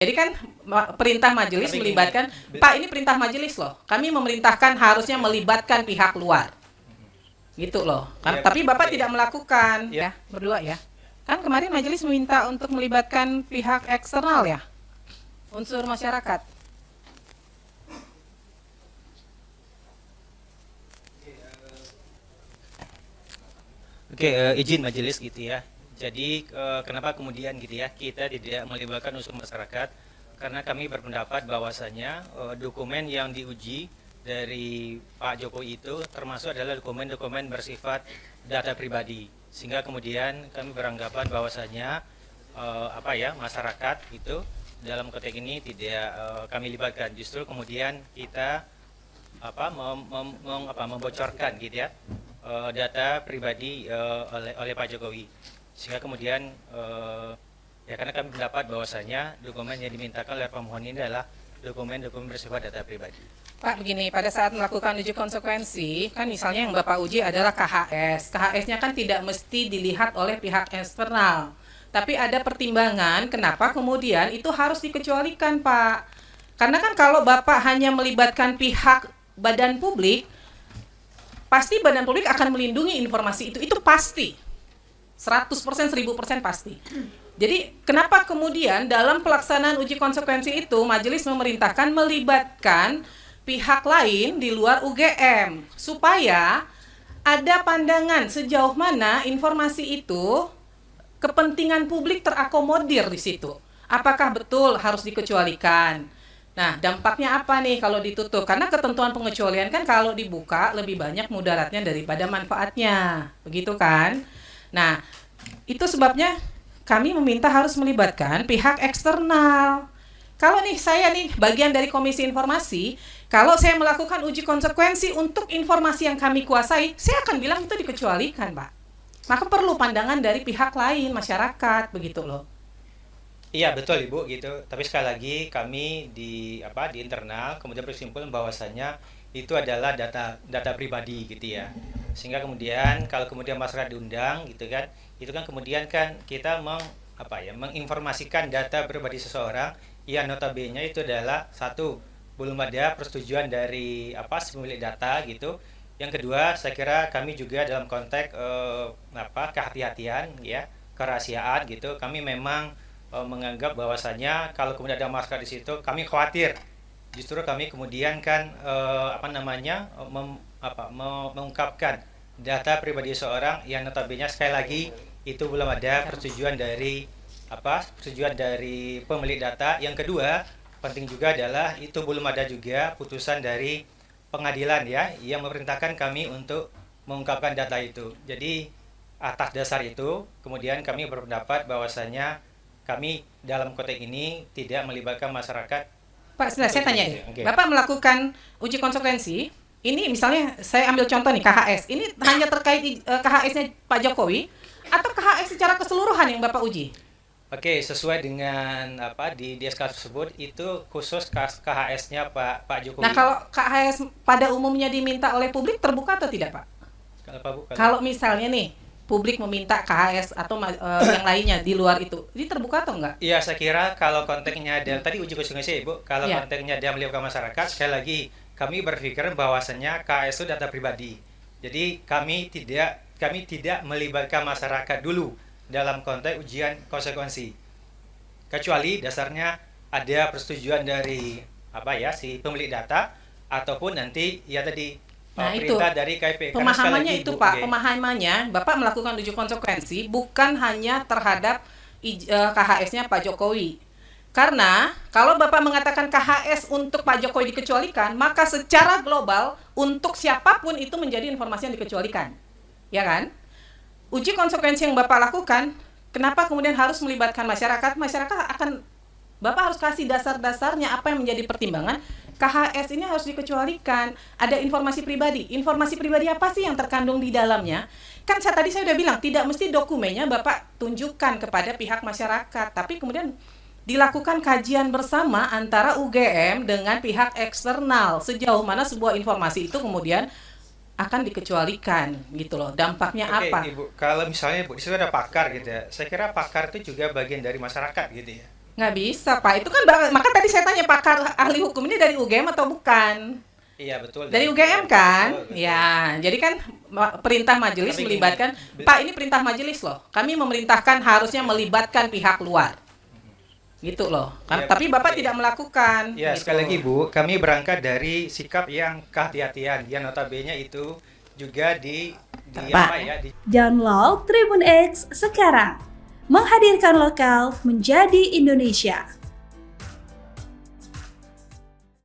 Jadi kan perintah majelis melibatkan, Pak ini perintah majelis loh. Kami memerintahkan harusnya melibatkan pihak luar. Gitu loh. Ya, Tapi Bapak tidak melakukan ya. Berdua ya. Kan kemarin majelis meminta untuk melibatkan pihak eksternal ya. Unsur masyarakat. Oke, izin majelis gitu ya. Jadi kenapa kemudian gitu ya kita tidak melibatkan unsur masyarakat? Karena kami berpendapat bahwasanya dokumen yang diuji dari Pak Jokowi itu termasuk adalah dokumen-dokumen bersifat data pribadi. Sehingga kemudian kami beranggapan bahwasanya masyarakat itu dalam konteks ini tidak kami libatkan. Justru kemudian kita membocorkan gitu ya data pribadi oleh Pak Jokowi, sehingga kemudian ya karena kami mendapat bahwasanya dokumen yang dimintakan oleh pemohon ini adalah dokumen-dokumen bersifat data pribadi. Pak, begini, pada saat melakukan uji konsekuensi, kan misalnya yang Bapak uji adalah KHS. KHS-nya kan tidak mesti dilihat oleh pihak eksternal. Tapi ada pertimbangan kenapa kemudian itu harus dikecualikan, Pak. Karena kan kalau Bapak hanya melibatkan pihak badan publik, pasti badan publik akan melindungi informasi itu pasti. 100%, 1000% pasti. Jadi kenapa kemudian dalam pelaksanaan uji konsekuensi itu majelis memerintahkan melibatkan pihak lain di luar UGM supaya ada pandangan sejauh mana informasi itu kepentingan publik terakomodir di situ. Apakah betul harus dikecualikan? Nah, dampaknya apa nih kalau ditutup? Karena ketentuan pengecualian kan kalau dibuka lebih banyak mudaratnya daripada manfaatnya. Begitu kan? Nah, itu sebabnya kami meminta harus melibatkan pihak eksternal. Kalau nih saya nih bagian dari Komisi Informasi, kalau saya melakukan uji konsekuensi untuk informasi yang kami kuasai, saya akan bilang itu dikecualikan, Pak. Maka perlu pandangan dari pihak lain, masyarakat, begitu loh. Iya betul Ibu gitu. Tapi sekali lagi kami di internal kemudian berkesimpulan bahwasanya itu adalah data pribadi gitu ya. Sehingga kemudian kalau kemudian masyarakat diundang gitu kan, itu kan kemudian kan kita menginformasikan data pribadi seseorang yang notabene itu adalah satu, belum ada persetujuan dari si pemilik data gitu. Yang kedua, saya kira kami juga dalam konteks kehati-hatian ya, kerahasiaan gitu. Kami memang menganggap bahwasanya kalau kemudian ada masyarakat di situ, kami khawatir. Justru kami kemudian kan mengungkapkan data pribadi seorang yang notabene sekali lagi itu belum ada persetujuan dari pemilik data. Yang kedua, penting juga adalah itu belum ada juga putusan dari pengadilan ya yang memerintahkan kami untuk mengungkapkan data itu. Jadi atas dasar itu kemudian kami berpendapat bahwasanya kami dalam konteks ini tidak melibatkan masyarakat. Pak, sebentar saya tanya ya. Okay. Bapak melakukan uji konsekuensi, ini misalnya saya ambil contoh nih KHS. Ini hanya terkait KHS-nya Pak Jokowi atau KHS secara keseluruhan yang Bapak uji? Oke, sesuai dengan di SK tersebut itu khusus KHS-nya Pak Jokowi. Nah, kalau KHS pada umumnya diminta oleh publik terbuka atau tidak, Pak? Kalau misalnya nih publik meminta KHS atau yang lainnya di luar itu terbuka atau enggak? Iya, saya kira kalau konteksnya dan tadi uji konsekuensi Ibu, kalau konteksnya dia melibatkan masyarakat, sekali lagi kami berpikir bahwasannya KHS itu data pribadi. Jadi kami tidak melibatkan masyarakat dulu dalam konteks ujian konsekuensi. Kecuali dasarnya ada persetujuan dari si pemilik data ataupun nanti ya tadi perintah dari KIP. Pemahamannya itu Pak, pemahamannya Bapak melakukan uji konsekuensi bukan hanya terhadap KHS-nya Pak Jokowi. Karena kalau Bapak mengatakan KHS untuk Pak Jokowi dikecualikan, maka secara global untuk siapapun itu menjadi informasi yang dikecualikan. Ya kan? Uji konsekuensi yang Bapak lakukan, kenapa kemudian harus melibatkan masyarakat? Masyarakat akan, Bapak harus kasih dasar-dasarnya apa yang menjadi pertimbangan. KHS ini harus dikecualikan. Ada informasi pribadi. Informasi pribadi apa sih yang terkandung di dalamnya? Kan tadi saya udah bilang, tidak mesti dokumennya Bapak tunjukkan kepada pihak masyarakat. Tapi kemudian dilakukan kajian bersama antara UGM dengan pihak eksternal. Sejauh mana sebuah informasi itu kemudian akan dikecualikan gitu loh. Dampaknya apa? Ibu, kalau misalnya Ibu, di situ ada pakar gitu ya. Saya kira pakar itu juga bagian dari masyarakat gitu ya. Nggak bisa, Pak. Itu kan maka tadi saya tanya pakar ahli hukum ini dari UGM atau bukan? Iya betul. Dari UGM kan? Betul, betul. Ya, jadi kan perintah majelis Tapi gini, melibatkan, Pak ini perintah majelis loh. Kami memerintahkan harusnya melibatkan pihak luar. Gitu loh. Kan? Iya, Tapi Bapak iya. tidak melakukan. Ya, gitu. sekali lagi Bu, kami berangkat dari sikap yang kehati-hatian, yang notabene itu juga di Pak. apa ya, di Download Tribun X sekarang. Menghadirkan lokal menjadi Indonesia.